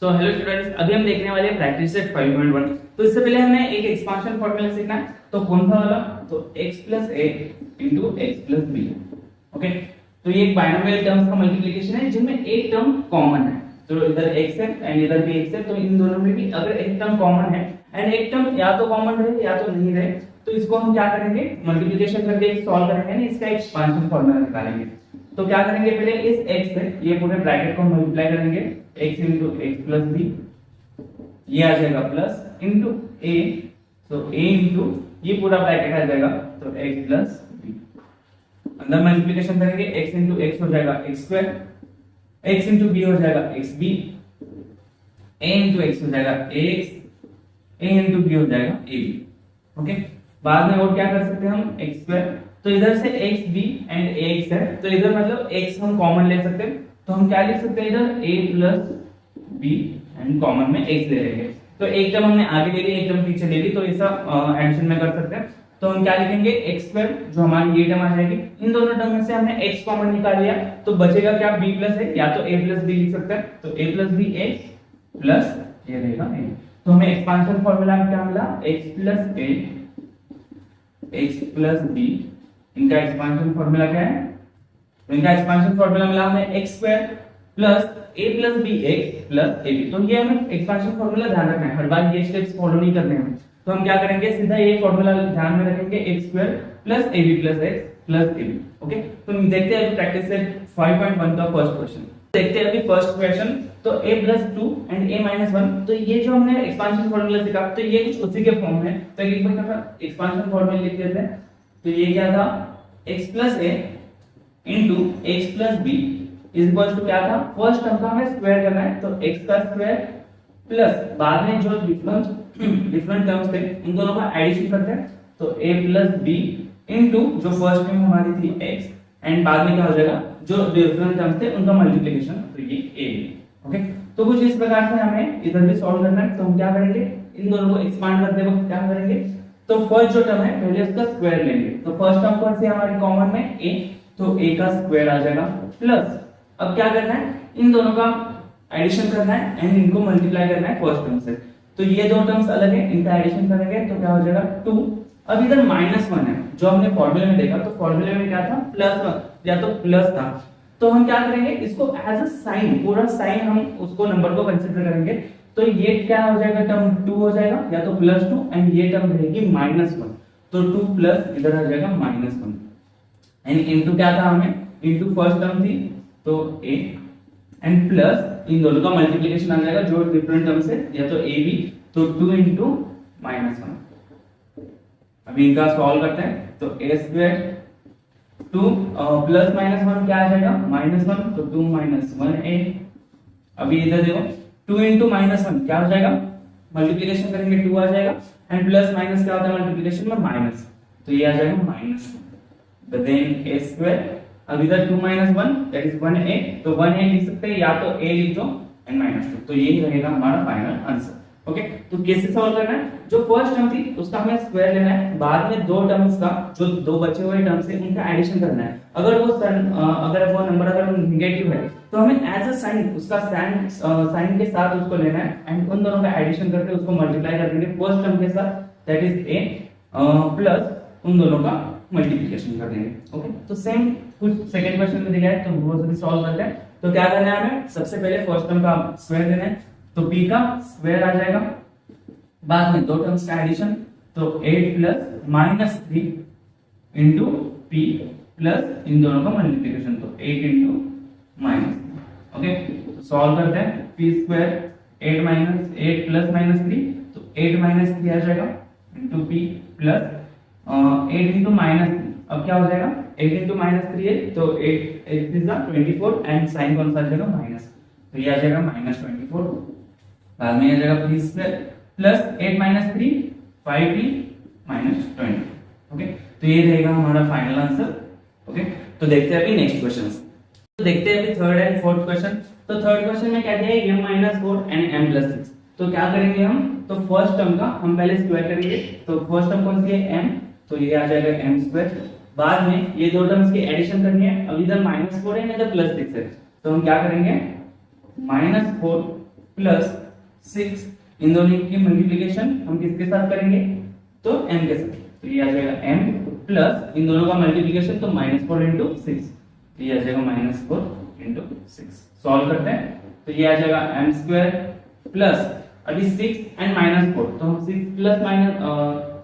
So hello students, अभी हम देखने वाले हैं प्रैक्टिस सेट 5.1। तो इससे पहले हमें एक एक्सपांशन फॉर्मूला सीखना है। तो कौन सा वाला? तो x + a * x + b। Okay, तो ये एक बाइनोमियल टर्म्स का मल्टीप्लिकेशन है जिनमें एक टर्म कॉमन है। तो इधर x है एंड इधर भी x है, तो इन दोनों में भी अगर एक टर्म कॉमन है एंड एक टर्म या तो कॉमन रहे या तो नहीं रहे, तो इसको हम क्या करेंगे, मल्टीप्लिकेशन करके सॉल्व करेंगे ना, इसका एक्सपांशन फॉर्मूला निकालेंगे। तो क्या करेंगे, पहले इस x से ये पूरे ब्रैकेट को मल्टीप्लाई करेंगे, x * x + b, ये आ जाएगा प्लस इनटू a, तो a इनटू ये पूरा ब्रैकेट आ जाएगा तो x + b। अंदर मल्टीप्लिकेशन करेंगे, x * x हो जाएगा x², x * b हो जाएगा xb, a * x हो जाएगा ax, a * b हो जाएगा ab। ओके, बाद में और क्या कर सकते हैं हम, x², तो इधर से x b एंड ax है, तो इधर मतलब x हम कॉमन ले सकते हैं, तो हम क्या लिख सकते हैं, इधर a + b एंड कॉमन में x ले लेंगे। तो एक टर्म हमने आगे ले ली, एक टर्म पीछे ले ली, तो ऐसा एडिशन में कर सकते हैं। तो हम क्या लिखेंगे, x² जो हमारी ये टर्म आ जाएगी, इन दोनों टर्म में से हमने x कॉमन निकाल लिया, तो बचेगा क्या, b + a, या तो a + b लिख सकते हैं, तो a + b x प्लस ये रहेगा a। तो हमें एक्सपांशन फार्मूला में क्या मिला, x + a x + b, इनका एक्सपांशन फार्मूला क्या है, तो इनका एक्सपांशन फार्मूला मिला हमें x² plus a + b x plus ab। तो ये हमें एक्सपांशन फार्मूला ध्यान रखना है, हर बार ये स्टेप्स फॉलो नहीं करने हैं। तो हम क्या करेंगे, सीधा ये फार्मूला ध्यान में रखेंगे, x² plus ab plus x plus ab। Okay, तो देखते हैं प्रैक्टिस सेट 5.1 का फर्स्ट क्वेश्चन। देखते हैं अभी फर्स्ट क्वेश्चन। तो a + 2 एंड a - 1, तो ये जो हमने एक्सपांशन फार्मूला सीखा, तो ये कुछ उसी के फॉर्म में, तो एक बार एक्सपांशन फार्मूला लिख देते हैं। तो ये क्या था, x + a * x + b equals to क्या था, फर्स्ट टर्म का हमें स्क्वायर करना है, तो x का स्क्वायर प्लस बाद में जो डिफरेंट टर्म्स थे उन दोनों का एडिशन करते हैं, तो a + b इनटू जो फर्स्ट टर्म हमारी थी x एंड बाद में क्या हो जाएगा, जो डिफरेंट टर्म्स थे उनका मल्टीप्लिकेशन, तो ये a। ओके, तो कुछ इस प्रकार से हमें इधर भी सॉल्व करना है। तो हम क्या करेंगे, इन दोनों को एक्सपांड करते वक्त क्या करेंगे, तो फर्स्ट जो टर्म है पहले उसका स्क्वायर लेंगे। तो फर्स्ट टर्म कौन सी हमारी कॉमन में a, तो a का स्क्वायर आ जाएगा प्लस, अब क्या करना है, इन दोनों का एडिशन करना है एंड इनको मल्टीप्लाई करना है फर्स्ट टर्म से। तो ये दो टर्म्स अलग है, इनका एडिशन करेंगे तो क्या हो जाएगा 2। अब इधर -1 है, जो हमने फॉर्मूले में देखा, तो फॉर्मूले में क्या था, +1 या तो प्लस था। तो हम क्या करेंगे, इसको एज अ साइन, पूरा साइन हम उसको नंबर को कंसीडर करेंगे। तो ये क्या हो जाएगा, टर्म 2 हो जाएगा, या तो +2 एंड ये टर्म रहेगी -1, तो 2 प्लस इधर आ जाएगा -1 एंड इनटू क्या था हमें, इनटू फर्स्ट टर्म थी तो a एंड प्लस इन दोनों का मल्टीप्लिकेशन आ जाएगा जो डिफरेंट टर्म्स है, या तो ab, तो 2 * -1। अभी इनका सॉल्व करते हैं, तो a² 2 प्लस -1 क्या आ जाएगा, -1, तो 2 - 1a। अभी इधर देखो 2 * -1 क्या हो जाएगा, मल्टीप्लिकेशन करेंगे 2 आ जाएगा एंड प्लस माइनस क्या होता है मल्टीप्लिकेशन में, माइनस, तो ये आ जाएगा -1। देन a², अब इधर 2 - 1 दैट इज 1a, तो 1a लिख सकते हैं, या तो a लिख दो एंड -2, तो यही रहेगा हमारा फाइनल आंसर। ओके, तो कैसे सॉल्व करना है, जो फर्स्ट टर्म थी उसका हमें स्क्वायर लेना है, बाद में दो टर्म्स का, जो दो बचे हुए टर्म्स है उनका एडिशन करना है। अगर वो नंबर अगर नेगेटिव है, तो हमें एज अ साइन उसका साइन के साथ उसको लेना है एंड उन दोनों का एडिशन करके उसको मल्टीप्लाई कर देंगे फर्स्ट टर्म के साथ, दैट इज a प्लस उन दोनों का मल्टीप्लिकेशन कर देंगे। ओके, तो सेम कुछ सेकंड क्वेश्चन में दिया है, तो वो भी सॉल्व करते हैं। तो क्या करना है हमें, सबसे पहले फर्स्ट टर्म का स्क्वायर लेना है, तो p का स्क्वायर आ जाएगा, बाद में दो टर्म्स का एडिशन, तो 8 प्लस -3 इनटू p प्लस इन दोनों का मल्टीप्लिकेशन, तो 8 * -3। ओके, तो सॉल्व करते हैं, p² 8 प्लस -3, तो 8 - 3 आ जाएगा इनटू p प्लस 8 * -3, अब क्या हो जाएगा, 8 * -3 है, तो 8 is 24 एंड साइन कौन सा आ जाएगा, माइनस, तो ये आ जाएगा -24। बाद में आ जाएगा p² प्लस 8 - 3 5p -20। ओके, तो ये रहेगा हमारा फाइनल आंसर। ओके, तो देखते हैं अभी नेक्स्ट क्वेश्चंस। तो देखते हैं अभी थर्ड एंड फोर्थ क्वेश्चन। तो थर्ड क्वेश्चन में क्या दिया है, m - 4 एंड m + 6। तो क्या करेंगे हम, तो फर्स्ट टर्म का हम पहले स्क्वायर करेंगे, तो फर्स्ट टर्म कौन सी है, m, तो ये आ जाएगा m²। बाद में ये दो टर्म्स की एडिशन करनी है, अब इधर -4 है इधर +6 है, तो हम क्या करेंगे, -4 प्लस 6, इन दोनों की मल्टीप्लिकेशन हम किसके साथ करेंगे, तो m के साथ, तो ये आ जाएगा m प्लस इन दोनों का मल्टीप्लिकेशन तो -4 इंटू 6, तो ये आ जाएगा -4 इंटू 6। सॉल्व करते हैं तो ये आ जाएगा m स्क्वायर प्लस अभी 6 एंड -4, तो हम 6 प्लस माइनस,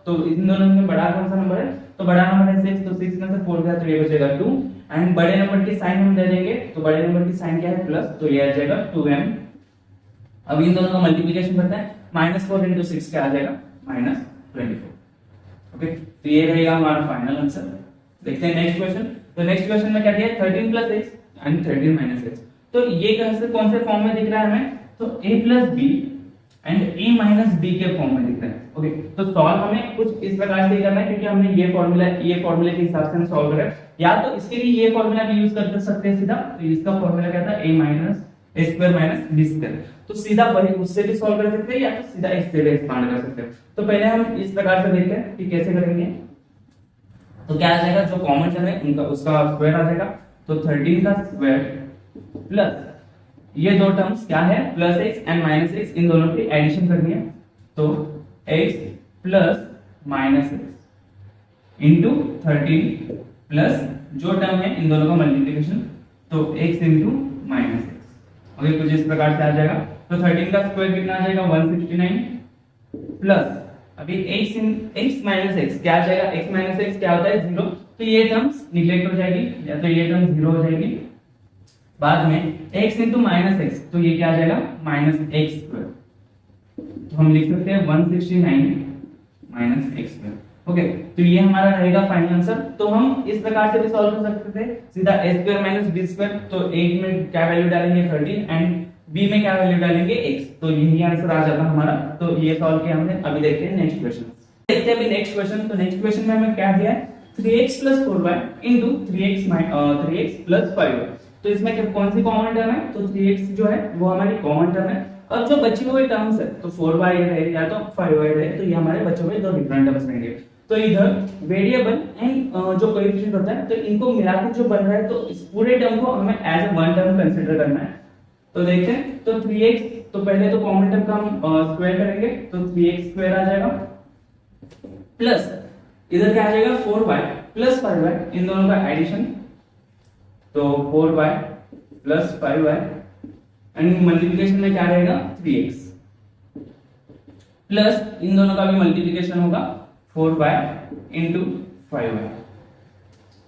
तो इन दोनों में बड़ा कौन सा नंबर है, तो बड़ा नंबर है 6, तो 6 में से 4 गया तो ये बचेगा 2, एंड बड़े नंबर की साइन हम दे देंगे, तो बड़े नंबर की साइन क्या है, प्लस, तो ये आ जाएगा 2m। अब इन दोनों का मल्टीप्लिकेशन करते हैं, -4 इंटू 6 क्या आ जाएगा, -24। ओके, तो ये रहेगा हमारा फाइनल आंसर। देखते हैं नेक्स्ट क्वेश्चन। तो नेक्स्ट क्वेश्चन में क्या दिया है, 13 plus x and 13 minus x। तो ये कैसे कौन से फॉर्म में दिख रहा है हमें, तो a plus b and a minus b के फॉर्म में दिख रहा है। ओके, तो सॉल्व हमें कुछ इस प्रकार से करना है, क्योंकि हमने ये फॉर्मूले के हिसाब से हम सॉल्व करें, या तो इसके लिए ये फॉर्मूला भी यूज कर सकते हैं सीधा, तो इसका फॉर्मूला क्या था, a minus a square minus b square, तो सीधा वही उससे भी सॉल्व कर सकते हैं, या तो सीधा इससे भी एक्सपांड कर सकते हैं। तो पहले हम इस प्रकार से देखते हैं कि कैसे करेंगे। तो क्या आ जाएगा, जो कॉमन टर्म है उनका उसका स्क्वायर आ जाएगा, तो 13 का स्क्वायर प्लस ये दो टर्म्स क्या है, plus x and minus x, इन दोनों की एडिशन करनी है, तो x plus minus x into 13 plus जो टर्म है इन दोनों का मल्टीप्लिकेशन, तो x into minus x। Okay, कुछ इस प्रकार से आ जाएगा। तो 13 का स्क्वायर कितना आ जाएगा, 169 प्लस अभी x माइनस x क्या आ जाएगा, x माइनस x क्या होता है, 0, तो ये टर्म्स निगलेक्ट हो जाएगी, या तो ये टर्म 0 हो जाएगी। बाद में x इंटू माइनस x, तो ये क्या आ जाएगा, माइनस x स्क्वायर, तो हम लिख सकते हैं 169 माइनस x स्क्वायर। ओके, तो ये हमारा रहेगा फाइनल आंसर। तो हम इस प्रकार से भी सॉल्व कर सकते थे, सीधा a square minus b square, तो a में क्या वैल्यू डालेंगे 13 एंड b में क्या वैल्यू डालेंगे x, तो यही आंसर आ जाता हमारा। तो ये सॉल्व किया हमने। अभी देखते हैं नेक्स्ट क्वेश्चन। देखते हैं अभी नेक्स्ट क्वेश्चन। तो नेक्स्ट क्वेश्चन में हमें क्या दिया है, 3x + 4y * 3x + 5y। तो इसमें कौन सी कॉमन टर्म है, तो 3x जो है वो हमारी कॉमन टर्म है, और जो बची हुई टर्म्स है तो 4y है या तो 5y है, तो ये हमारे बचे हुए दो डिफरेंट टर्म्स रहेंगे। तो इधर वेरिएबल एंड जो कोएफिशिएंट होता है, तो इनको मिलाकर जो बन रहा है, तो इस पूरे टर्म को हमें as a one term consider करना है। तो देखते हैं, तो 3x, तो पहले तो कॉमन टर्म का हम स्क्वायर करेंगे, तो 3x स्क्वायर आ जाएगा प्लस इधर क्या आ जाएगा 4y प्लस 5y, इन दोनों का एडिशन, तो 4y plus 5y and multiplication में क्या रहेगा 3x प्लस इन दोनों का भी मल्टीप्लिकेशन होगा 4y इंटू 5y।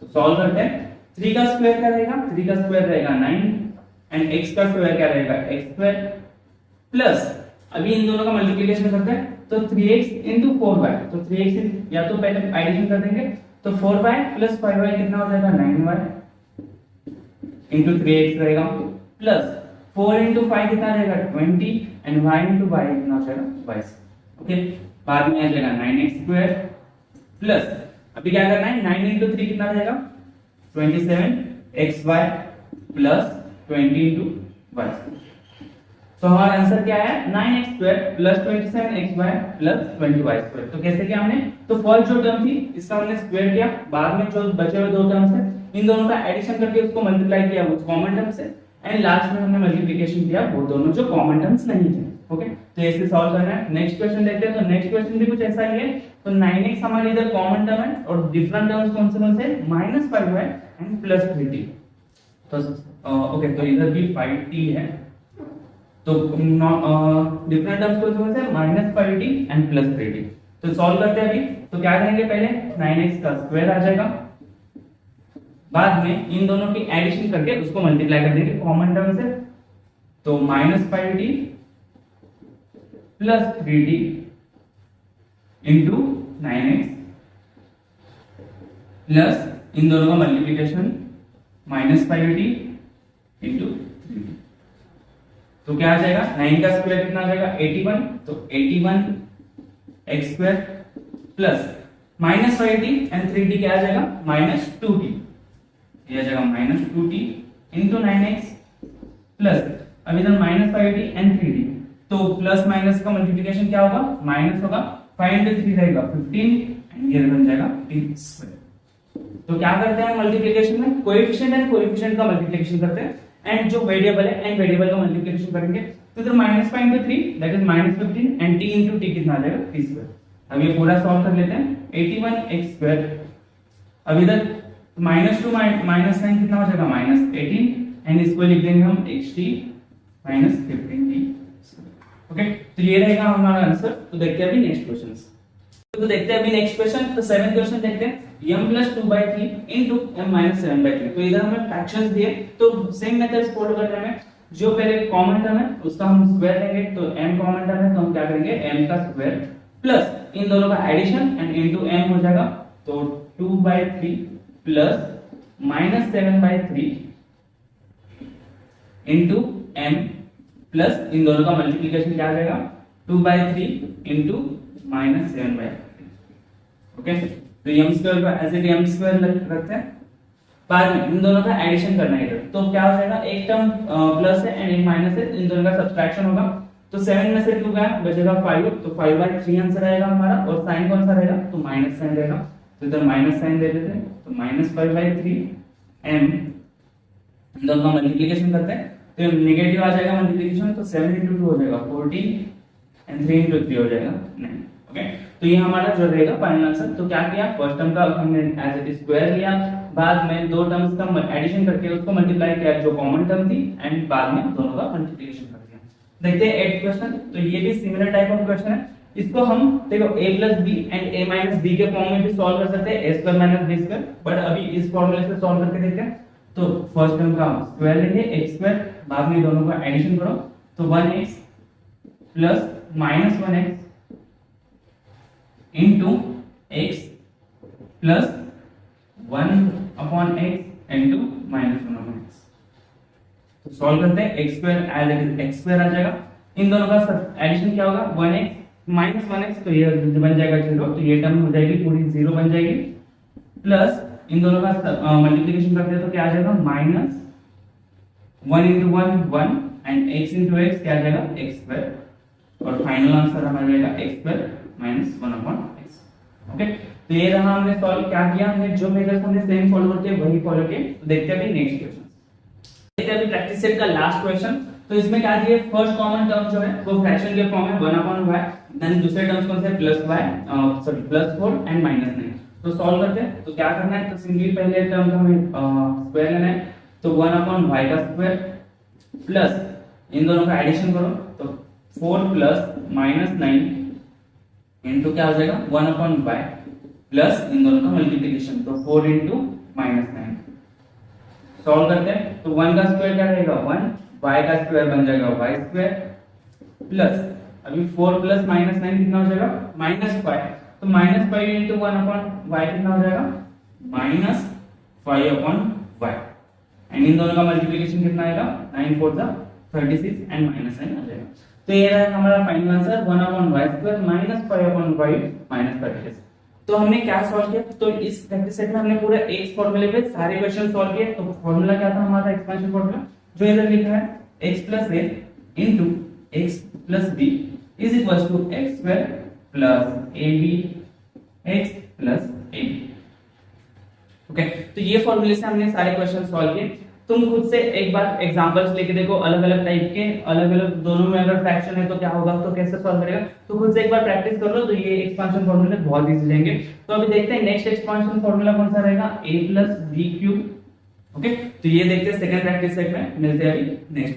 तो सॉल्व करते हैं। 3 का स्क्वायर क्या रहेगा, 3 का स्क्वायर रहेगा 9 एंड x का स्क्वायर क्या रहेगा x स्क्वायर प्लस अभी इन दोनों का मल्टीप्लिकेशन करते हैं, तो 3x इंटू 4y, तो 3x या तो पहले एडिशन कर देंगे, तो 4y प्लस 5y कितना हो जाएगा 9y इंटू 3x रहेगा प्लस 4 इंटू 5 कितना रहेगा 20 एंड y इंटू y कितना हो जाएगा 22। ओके, बाद में आ जाएगा 9x स्क्वायर प्लस अभी क्या करना है 9 इंटू 3 कितना रहेगा 27xy प्लस 20 इंटू y। तो हमारा आंसर क्या है 9x square plus 27xy plus 20y square. तो कैसे किया हमने, तो फर्स्ट जो टर्म थी इसका हमने स्क्वायर किया, बाद में जो बचे हुए दो टर्म्स है इन दोनों का एडिशन करके उसको मल्टीप्लाई किया वो कॉमन टर्म से, एंड लास्ट में हमने मल्टीप्लिकेशन किया वो दोनों जो कॉमन टर्म्स नहीं थे। ओके, तो ऐसे सॉल्व करना है। नेक्स्ट क्वेश्चन देखते हैं। तो नेक्स्ट क्वेश्चन भी कुछ ऐसा ही है। तो 9x हमारे इधर कॉमन टर्म है और डिफरेंट टर्म्स कौन से -5y एंड प्लस 3t। तो ओके, तो इधर भी 5t है, तो डिफरेंट टर्म्स कौन से -5t एंड प्लस 3t। तो सॉल्व करते हैं अभी। तो क्या करेंगे, पहले 9x का स्क्वायर आ जाएगा, बाद में इन दोनों की एडिशन करके उसको मल्टीप्लाई कर देंगे कॉमन टर्म से, तो -5t plus 3t into 9x plus इन दोनों का मल्टीप्लिकेशन -5t इंटू 3t। तो क्या आ जाएगा 9 का स्क्वायर कितना आ जाएगा 81, तो 81x square plus -5t and 3t क्या आ जाएगा -2t, ये आ जाएगा -2t इंटू 9x प्लस अब इधर -5t एंड 3t, तो प्लस माइनस का मल्टीप्लिकेशन क्या होगा माइनस होगा, 5 इंटू 3 रहेगा 15 एंड ये बन जाएगा t स्क्वायर। तो क्या करते हैं मल्टीप्लिकेशन में कोएफिशिएंट एंड कोएफिशिएंट का मल्टीप्लिकेशन करते हैं, एंड जो वेरिएबल है एंड वेरिएबल का मल्टीप्लिकेशन करेंगे, तो इधर minus five into three that is minus 15 and T into T कितना आ जाएगा टी स्क्वायर। अब ये पूरा सॉल्व कर लेते हैं 81 एक्स स्क्वायर। अब इधर माइनस टू माइनस साइन कितना हो जाएगा माइनस 18 एंड इसको लिख देंगे हम एक्स टी माइनस 15 ओके। तो ये रहेगा हमारा आंसर। तो देखते हैं अभी नेक्स्ट क्वेश्चन। तो देखते हैं अभी नेक्स्ट क्वेश्चन। तो 7th क्वेश्चन देखते हैं m + 2/3 इनटू m - 7/3। तो इधर हमें फ्रैक्शंस दिए तो सेम मेथड्स फॉलो करने में जो पहले कॉमन टर्म है उसका हम स्क्वायर लेंगे। तो m कॉमन टर्म है तो हम क्या करेंगे m का स्क्वायर प्लस इन दोनों का एडिशन एंड इनटू m हो जाएगा। तो 2/3 प्लस -7/3 इनटू m प्लस इन दोनों का मल्टीप्लिकेशन क्या आ जाएगा 2/3 इनटू -7/3 ओके। तो m स्क्वायर को एज इट m स्क्वायर रखते हैं। बाद में इन दोनों का एडिशन करना है इधर। तो क्या हो जाएगा एक टर्म प्लस है एंड एक माइनस है, इन दोनों का सब्ट्रैक्शन होगा। तो 7 में से 2 गया बचेगा 5 तो 5/3 आंसर आएगा हमारा। और साइन कौन सा रहेगा तो माइनस साइन रहेगा। तो इधर माइनस साइन दे देते हैं तो -5/3 m इन दोनों का मल्टीप्लिकेशन करते हैं तो नेगेटिव आ जाएगा मल्टीप्लिकेशन। तो 7 × 2 हो जाएगा 14 एंड 3 × 3 हो जाएगा 9 ओके। तो ये हमारा जो रहेगा फाइनल आंसर। तो क्या किया फर्स्ट टर्म का हमने एज इट इज स्क्वायर लिया, बाद में दो टर्म्स का एडिशन करके उसको मल्टीप्लाई किया जो कॉमन टर्म थी एंड बाद में दोनों का मल्टीप्लिकेशन कर दिया। देखते हैं 8th क्वेश्चन। तो ये भी सिमिलर टाइप ऑफ क्वेश्चन है। इसको हम देखो a + b and a - b के फॉर्म में भी सॉल्व कर सकते हैं a² - b²। बट अभी इस फॉर्मूले से सॉल्व करके देखते हैं। तो फर्स्ट टर्म का स्क्वायर लेंगे x², बाद में दोनों का एडिशन करो तो 1x plus -1x into x plus 1/x into -1/x। तो सॉल्व करते हैं x² as it is x² आ जाएगा। इन दोनों का एडिशन क्या होगा 1x -1x तो ये बन जाएगा 0। तो ये टर्म हो जाएगी पूरी 0 बन जाएगी प्लस इन दोनों का मल्टीप्लिकेशन करते हैं तो क्या आ जाएगा -1 × 1 एंड x × x क्या आ जाएगा x²। और फाइनल आंसर हमारा रहेगा x² - 1/x ओके। तो ये रहा हमने सॉल्व क्या किया हमने जो मेथड्स हमने सेम फॉलो करते वही फॉलो किए। तो देखते हैं अभी नेक्स्ट क्वेश्चन। देखते हैं अभी प्रैक्टिस सेट का लास्ट क्वेश्चन। तो इसमें क्या दिया फर्स्ट कॉमन टर्म जो है वो फ्रैक्शन के फॉर्म में 1/y देन दूसरे टर्म्स कौन से +4 एंड -9। तो सॉल्व करते हैं। तो क्या करना है तो सिंपली पहले टर्म का हमें स्क्वायर लेना है। तो 1/y का स्क्वायर प्लस इन दोनों का एडिशन करो तो 4 + -9 इनटू क्या हो जाएगा 1/y प्लस इन दोनों का मल्टीप्लिकेशन तो 4 × -9। सॉल्व करते हैं। तो 1 का स्क्वायर क्या रहेगा 1, y का स्क्वायर बन जाएगा y² प्लस अभी 4 + -9 कितना हो जाएगा -5। तो -5 × 1/y कितना हो जाएगा -5/y एंड इन दोनों का मल्टीप्लिकेशन कितना आएगा 9 × 4 = 36 एंड -9 आ जाएगा। तो ये रहा हमारा फाइनल आंसर 1/y² -5/y -36। तो हमने क्या सॉल्व किया तो इस प्रैक्टिस सेट में हमने पूरा एक फॉर्मूले पे सारे क्वेश्चन सॉल्व किए। तो फॉर्मूला क्या था हमारा एक्सपेंशन फॉर्मूला जो इधर लिखा है x + a into x + b is equals to x² plus abx plus ab okay. तो ये फॉर्मूले से हमने सारे क्वेश्चन सॉल्व किए। तुम खुद से एक बार एग्जांपल्स लेके देखो अलग अलग टाइप के अलग अलग दोनों में अगर फ्रैक्शन है तो क्या होगा तो कैसे सॉल्व करेगा। तो खुद से एक बार प्रैक्टिस कर लो तो ये एक्सपेंशन फार्मूला बहुत इजी रहेंगे। तो अभी देखते हैं नेक्स्ट एक्सपेंशन फार्मूला कौन सा रहेगा a + b³ ओके। तो ये देखते हैं सेकंड प्रैक्टिस सेट में। मिलते हैं अभी नेक्स्ट।